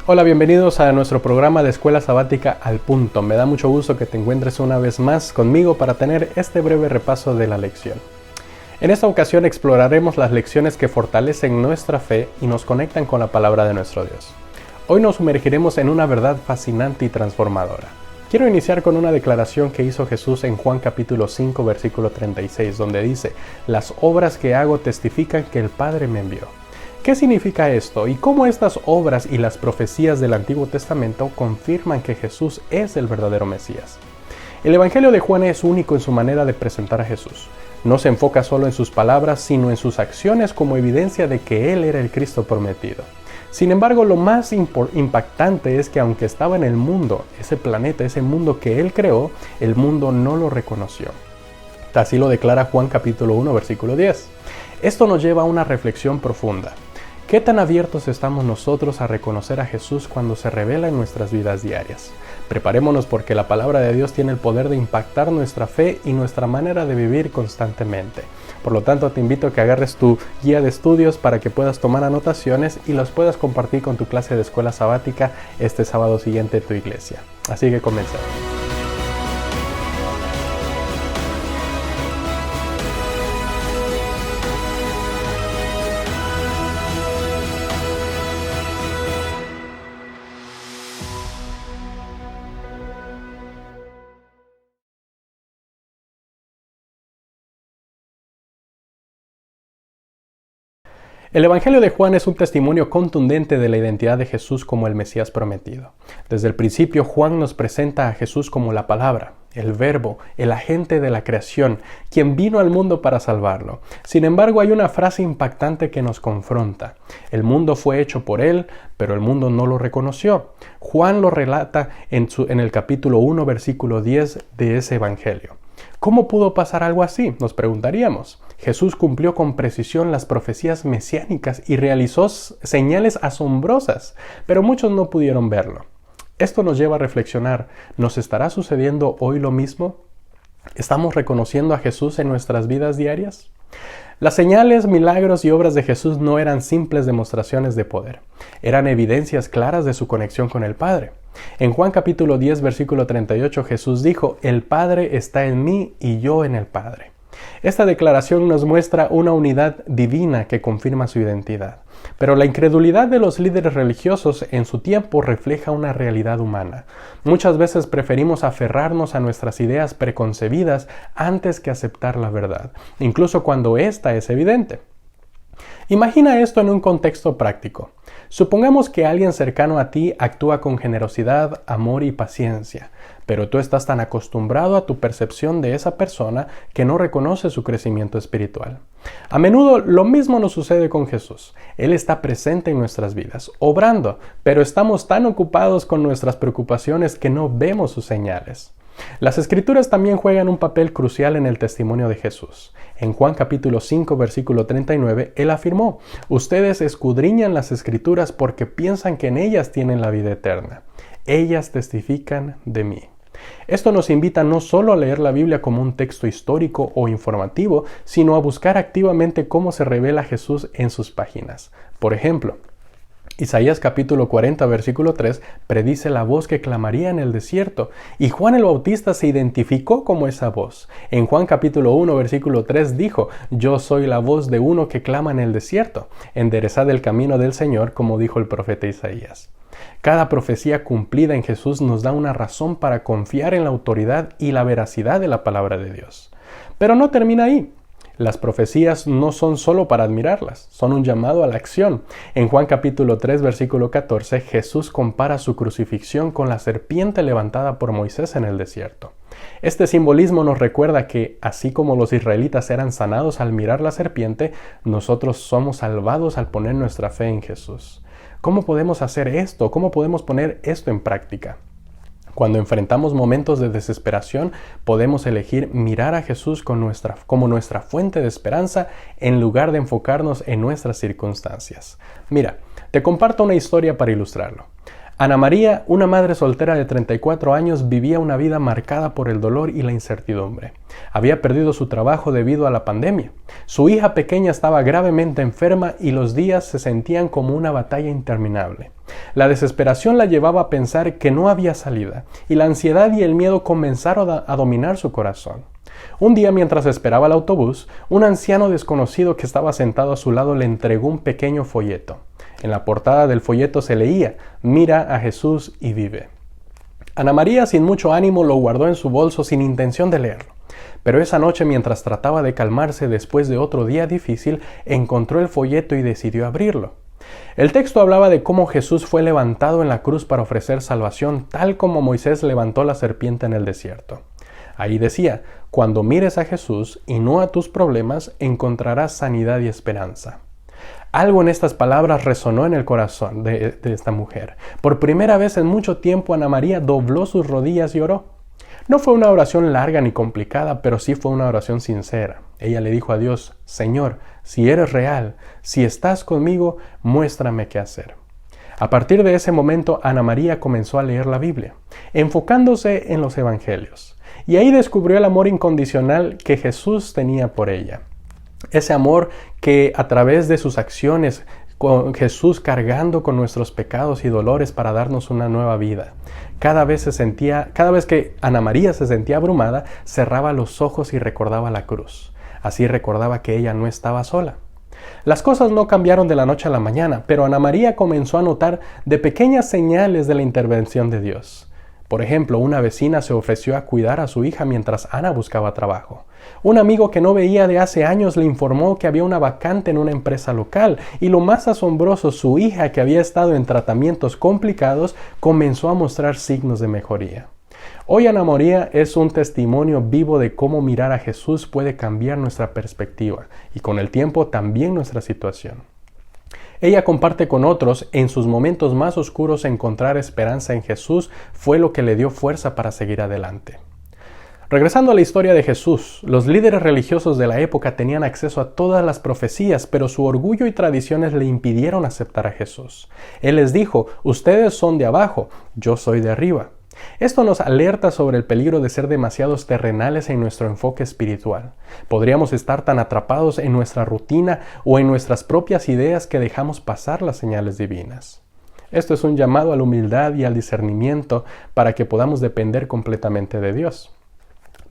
Hola, bienvenidos a nuestro programa de Escuela Sabática al Punto. Me da mucho gusto que te encuentres una vez más conmigo para tener este breve repaso de la lección. En esta ocasión exploraremos las lecciones que fortalecen nuestra fe y nos conectan con la palabra de nuestro Dios. Hoy nos sumergiremos en una verdad fascinante y transformadora. Quiero iniciar con una declaración que hizo Jesús en Juan capítulo 5, versículo 36, donde dice: «Las obras que hago testifican que el Padre me envió». ¿Qué significa esto? ¿Y cómo estas obras y las profecías del Antiguo Testamento confirman que Jesús es el verdadero Mesías? El Evangelio de Juan es único en su manera de presentar a Jesús. No se enfoca solo en sus palabras, sino en sus acciones como evidencia de que Él era el Cristo prometido. Sin embargo, lo más impactante es que aunque estaba en el mundo, ese planeta, ese mundo que Él creó, el mundo no lo reconoció. Así lo declara Juan capítulo 1, versículo 10. Esto nos lleva a una reflexión profunda. ¿Qué tan abiertos estamos nosotros a reconocer a Jesús cuando se revela en nuestras vidas diarias? Preparémonos porque la palabra de Dios tiene el poder de impactar nuestra fe y nuestra manera de vivir constantemente. Por lo tanto, te invito a que agarres tu guía de estudios para que puedas tomar anotaciones y los puedas compartir con tu clase de escuela sabática este sábado siguiente en tu iglesia. Así que comencemos. El Evangelio de Juan es un testimonio contundente de la identidad de Jesús como el Mesías prometido. Desde el principio, Juan nos presenta a Jesús como la palabra, el verbo, el agente de la creación, quien vino al mundo para salvarlo. Sin embargo, hay una frase impactante que nos confronta. El mundo fue hecho por Él, pero el mundo no lo reconoció. Juan lo relata en el capítulo 1, versículo 10 de ese Evangelio. ¿Cómo pudo pasar algo así? Nos preguntaríamos. Jesús cumplió con precisión las profecías mesiánicas y realizó señales asombrosas, pero muchos no pudieron verlo. Esto nos lleva a reflexionar, ¿nos estará sucediendo hoy lo mismo? ¿Estamos reconociendo a Jesús en nuestras vidas diarias? Las señales, milagros y obras de Jesús no eran simples demostraciones de poder, eran evidencias claras de su conexión con el Padre. En Juan capítulo 10, versículo 38, Jesús dijo: «El Padre está en mí y yo en el Padre». Esta declaración nos muestra una unidad divina que confirma su identidad. Pero la incredulidad de los líderes religiosos en su tiempo refleja una realidad humana. Muchas veces preferimos aferrarnos a nuestras ideas preconcebidas antes que aceptar la verdad, incluso cuando ésta es evidente. Imagina esto en un contexto práctico. Supongamos que alguien cercano a ti actúa con generosidad, amor y paciencia, pero tú estás tan acostumbrado a tu percepción de esa persona que no reconoce su crecimiento espiritual. A menudo lo mismo nos sucede con Jesús. Él está presente en nuestras vidas, obrando, pero estamos tan ocupados con nuestras preocupaciones que no vemos sus señales. Las Escrituras también juegan un papel crucial en el testimonio de Jesús. En Juan capítulo 5, versículo 39, Él afirmó: «Ustedes escudriñan las Escrituras porque piensan que en ellas tienen la vida eterna. Ellas testifican de mí». Esto nos invita no solo a leer la Biblia como un texto histórico o informativo, sino a buscar activamente cómo se revela Jesús en sus páginas. Por ejemplo, Isaías capítulo 40, versículo 3, predice la voz que clamaría en el desierto, y Juan el Bautista se identificó como esa voz. En Juan capítulo 1, versículo 3 dijo: «Yo soy la voz de uno que clama en el desierto, enderezad el camino del Señor», como dijo el profeta Isaías. Cada profecía cumplida en Jesús nos da una razón para confiar en la autoridad y la veracidad de la palabra de Dios. Pero no termina ahí. Las profecías no son solo para admirarlas, son un llamado a la acción. En Juan capítulo 3, versículo 14, Jesús compara su crucifixión con la serpiente levantada por Moisés en el desierto. Este simbolismo nos recuerda que, así como los israelitas eran sanados al mirar la serpiente, nosotros somos salvados al poner nuestra fe en Jesús. ¿Cómo podemos hacer esto? ¿Cómo podemos poner esto en práctica? Cuando enfrentamos momentos de desesperación, podemos elegir mirar a Jesús como nuestra fuente de esperanza en lugar de enfocarnos en nuestras circunstancias. Mira, te comparto una historia para ilustrarlo. Ana María, una madre soltera de 34 años, vivía una vida marcada por el dolor y la incertidumbre. Había perdido su trabajo debido a la pandemia. Su hija pequeña estaba gravemente enferma y los días se sentían como una batalla interminable. La desesperación la llevaba a pensar que no había salida, y la ansiedad y el miedo comenzaron a dominar su corazón. Un día, mientras esperaba el autobús, un anciano desconocido que estaba sentado a su lado le entregó un pequeño folleto. En la portada del folleto se leía: «Mira a Jesús y vive». Ana María, sin mucho ánimo, lo guardó en su bolso sin intención de leerlo. Pero esa noche, mientras trataba de calmarse después de otro día difícil, encontró el folleto y decidió abrirlo. El texto hablaba de cómo Jesús fue levantado en la cruz para ofrecer salvación, tal como Moisés levantó la serpiente en el desierto. Ahí decía: «Cuando mires a Jesús y no a tus problemas, encontrarás sanidad y esperanza». Algo en estas palabras resonó en el corazón de esta mujer. Por primera vez en mucho tiempo, Ana María dobló sus rodillas y oró. No fue una oración larga ni complicada, pero sí fue una oración sincera. Ella le dijo a Dios: «Señor, si eres real, si estás conmigo, muéstrame qué hacer». A partir de ese momento, Ana María comenzó a leer la Biblia, enfocándose en los evangelios. Y ahí descubrió el amor incondicional que Jesús tenía por ella. Ese amor que a través de sus acciones, con Jesús cargando con nuestros pecados y dolores para darnos una nueva vida. Cada vez que Ana María se sentía abrumada, cerraba los ojos y recordaba la cruz. Así recordaba que ella no estaba sola. Las cosas no cambiaron de la noche a la mañana, pero Ana María comenzó a notar de pequeñas señales de la intervención de Dios. Por ejemplo, una vecina se ofreció a cuidar a su hija mientras Ana buscaba trabajo. Un amigo que no veía de hace años le informó que había una vacante en una empresa local, y lo más asombroso, su hija, que había estado en tratamientos complicados, comenzó a mostrar signos de mejoría. Hoy Ana María es un testimonio vivo de cómo mirar a Jesús puede cambiar nuestra perspectiva y con el tiempo también nuestra situación. Ella comparte con otros: en sus momentos más oscuros, encontrar esperanza en Jesús fue lo que le dio fuerza para seguir adelante. Regresando a la historia de Jesús, los líderes religiosos de la época tenían acceso a todas las profecías, pero su orgullo y tradiciones le impidieron aceptar a Jesús. Él les dijo: «Ustedes son de abajo, yo soy de arriba». Esto nos alerta sobre el peligro de ser demasiados terrenales en nuestro enfoque espiritual. Podríamos estar tan atrapados en nuestra rutina o en nuestras propias ideas que dejamos pasar las señales divinas. Esto es un llamado a la humildad y al discernimiento para que podamos depender completamente de Dios.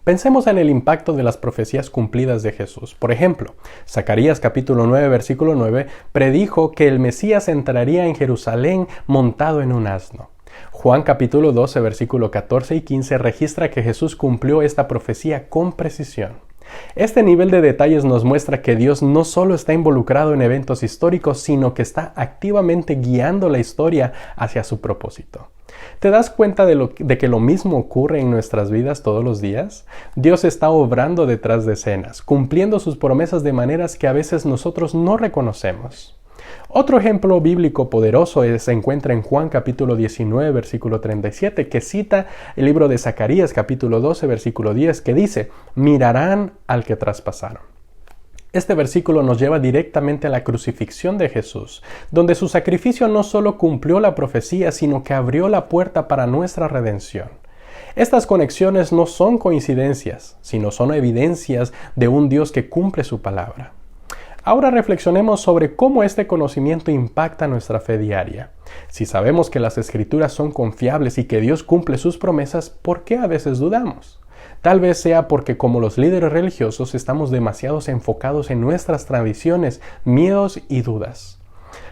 Pensemos en el impacto de las profecías cumplidas de Jesús. Por ejemplo, Zacarías capítulo 9, versículo 9, predijo que el Mesías entraría en Jerusalén montado en un asno. Juan capítulo 12, versículo 14 y 15 registra que Jesús cumplió esta profecía con precisión. Este nivel de detalles nos muestra que Dios no solo está involucrado en eventos históricos, sino que está activamente guiando la historia hacia su propósito. ¿Te das cuenta de que lo mismo ocurre en nuestras vidas todos los días? Dios está obrando detrás de escenas, cumpliendo sus promesas de maneras que a veces nosotros no reconocemos. Otro ejemplo bíblico poderoso se encuentra en Juan capítulo 19, versículo 37, que cita el libro de Zacarías capítulo 12, versículo 10, que dice: «Mirarán al que traspasaron». Este versículo nos lleva directamente a la crucifixión de Jesús, donde su sacrificio no solo cumplió la profecía, sino que abrió la puerta para nuestra redención. Estas conexiones no son coincidencias, sino son evidencias de un Dios que cumple su palabra. Ahora reflexionemos sobre cómo este conocimiento impacta nuestra fe diaria. Si sabemos que las Escrituras son confiables y que Dios cumple sus promesas, ¿por qué a veces dudamos? Tal vez sea porque, como los líderes religiosos, estamos demasiado enfocados en nuestras tradiciones, miedos y dudas.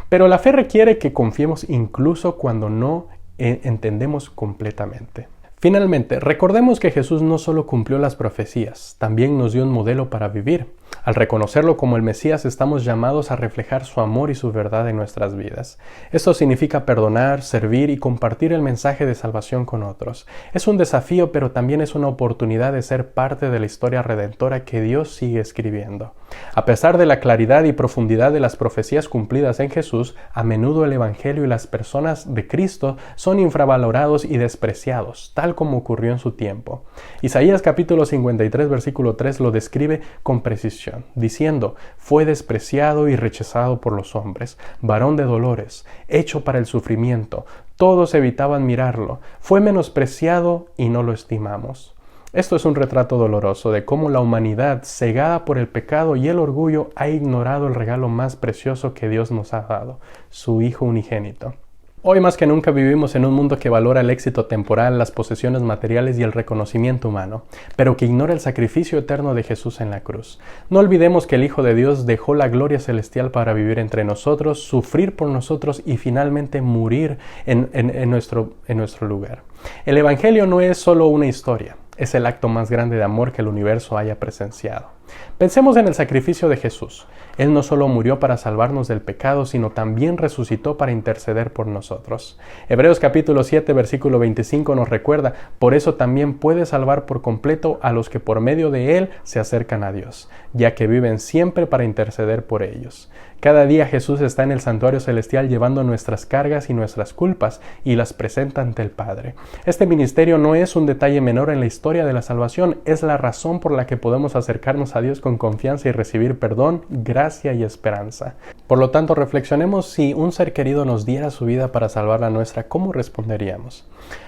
Pero la fe requiere que confiemos incluso cuando no entendemos completamente. Finalmente, recordemos que Jesús no solo cumplió las profecías, también nos dio un modelo para vivir. Al reconocerlo como el Mesías, estamos llamados a reflejar su amor y su verdad en nuestras vidas. Esto significa perdonar, servir y compartir el mensaje de salvación con otros. Es un desafío, pero también es una oportunidad de ser parte de la historia redentora que Dios sigue escribiendo. A pesar de la claridad y profundidad de las profecías cumplidas en Jesús, a menudo el Evangelio y las personas de Cristo son infravalorados y despreciados, tal como ocurrió en su tiempo. Isaías capítulo 53, versículo 3 lo describe con precisión, diciendo: «Fue despreciado y rechazado por los hombres, varón de dolores, hecho para el sufrimiento. Todos evitaban mirarlo. Fue menospreciado y no lo estimamos». Esto es un retrato doloroso de cómo la humanidad, cegada por el pecado y el orgullo, ha ignorado el regalo más precioso que Dios nos ha dado, su Hijo unigénito. Hoy más que nunca vivimos en un mundo que valora el éxito temporal, las posesiones materiales y el reconocimiento humano, pero que ignora el sacrificio eterno de Jesús en la cruz. No olvidemos que el Hijo de Dios dejó la gloria celestial para vivir entre nosotros, sufrir por nosotros y finalmente morir en nuestro lugar. El Evangelio no es solo una historia, es el acto más grande de amor que el universo haya presenciado. Pensemos en el sacrificio de Jesús. Él no solo murió para salvarnos del pecado, sino también resucitó para interceder por nosotros. Hebreos capítulo 7, versículo 25 nos recuerda: por eso también puede salvar por completo a los que por medio de Él se acercan a Dios, ya que viven siempre para interceder por ellos. Cada día Jesús está en el santuario celestial llevando nuestras cargas y nuestras culpas y las presenta ante el Padre. Este ministerio no es un detalle menor en la historia de la salvación, es la razón por la que podemos acercarnos a Dios con confianza y recibir perdón, gracia y esperanza. Por lo tanto, reflexionemos: si un ser querido nos diera su vida para salvar la nuestra, ¿cómo responderíamos?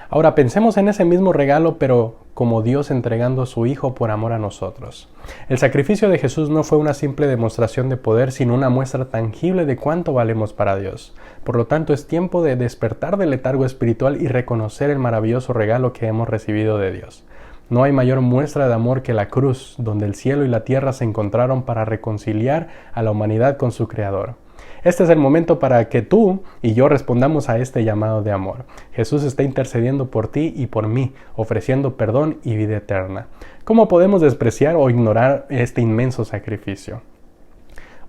Ahora pensemos en ese mismo regalo, pero como Dios entregando a su Hijo por amor a nosotros. El sacrificio de Jesús no fue una simple demostración de poder, sino una muestra tangible de cuánto valemos para Dios. Por lo tanto, es tiempo de despertar del letargo espiritual y reconocer el maravilloso regalo que hemos recibido de Dios. No hay mayor muestra de amor que la cruz, donde el cielo y la tierra se encontraron para reconciliar a la humanidad con su Creador. Este es el momento para que tú y yo respondamos a este llamado de amor. Jesús está intercediendo por ti y por mí, ofreciendo perdón y vida eterna. ¿Cómo podemos despreciar o ignorar este inmenso sacrificio?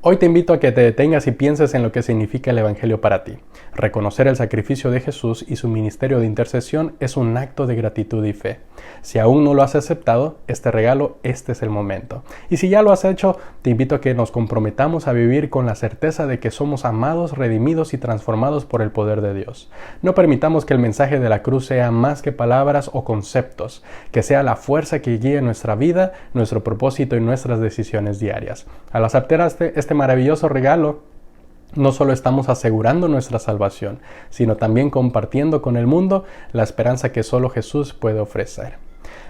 Hoy te invito a que te detengas y pienses en lo que significa el Evangelio para ti. Reconocer el sacrificio de Jesús y su ministerio de intercesión es un acto de gratitud y fe. Si aún no lo has aceptado, este regalo, este es el momento. Y si ya lo has hecho, te invito a que nos comprometamos a vivir con la certeza de que somos amados, redimidos y transformados por el poder de Dios. No permitamos que el mensaje de la cruz sea más que palabras o conceptos, que sea la fuerza que guíe nuestra vida, nuestro propósito y nuestras decisiones diarias. Al aceptar este maravilloso regalo, no solo estamos asegurando nuestra salvación, sino también compartiendo con el mundo la esperanza que solo Jesús puede ofrecer.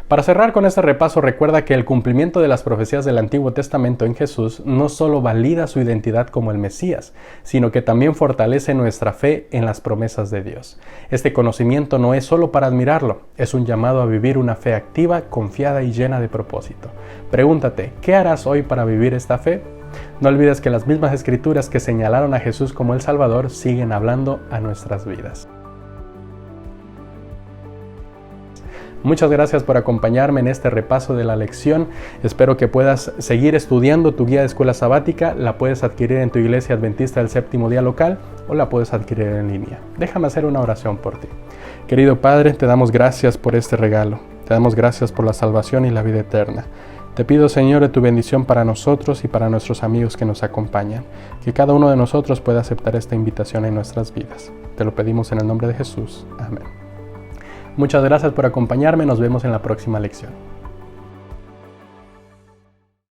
Para cerrar con este repaso, recuerda que el cumplimiento de las profecías del Antiguo Testamento en Jesús no solo valida su identidad como el Mesías, sino que también fortalece nuestra fe en las promesas de Dios. Este conocimiento no es solo para admirarlo, es un llamado a vivir una fe activa, confiada y llena de propósito. Pregúntate, ¿qué harás hoy para vivir esta fe? No olvides que las mismas escrituras que señalaron a Jesús como el Salvador siguen hablando a nuestras vidas. Muchas gracias por acompañarme en este repaso de la lección. Espero que puedas seguir estudiando tu guía de escuela sabática. La puedes adquirir en tu iglesia adventista del séptimo día local o la puedes adquirir en línea. Déjame hacer una oración por ti. Querido Padre, te damos gracias por este regalo. Te damos gracias por la salvación y la vida eterna. Te pido, Señor, de tu bendición para nosotros y para nuestros amigos que nos acompañan. Que cada uno de nosotros pueda aceptar esta invitación en nuestras vidas. Te lo pedimos en el nombre de Jesús. Amén. Muchas gracias por acompañarme. Nos vemos en la próxima lección.